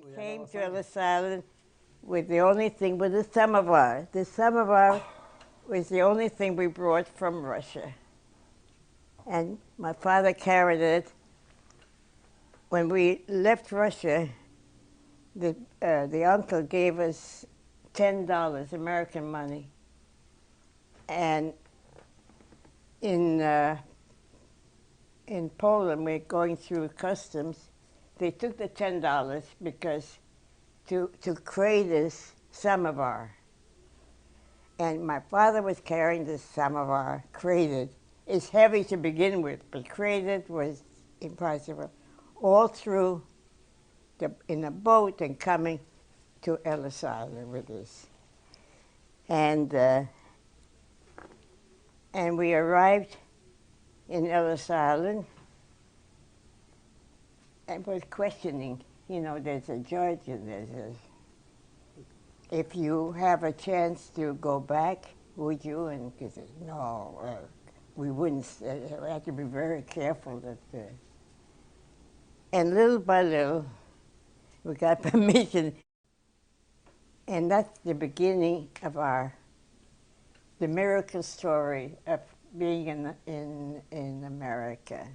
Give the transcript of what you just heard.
We came to Ellis Island with the only thing, with the samovar. The samovar was the only thing we brought from Russia. And my father carried it. When we left Russia, the uncle gave us $10, American money. And in Poland, we're going through customs. They took the $10 because to create this samovar. And my father was carrying this samovar, crated. It's heavy to begin with, but crated was impossible. All through in a boat and coming to Ellis Island with this. And we arrived in Ellis Island and was questioning, you know, there's a judge and there's a, if you have a chance to go back, would you? And he said, no, we wouldn't. We had to be very careful that. And little by little, we got permission. And that's the beginning of the miracle story of being in America.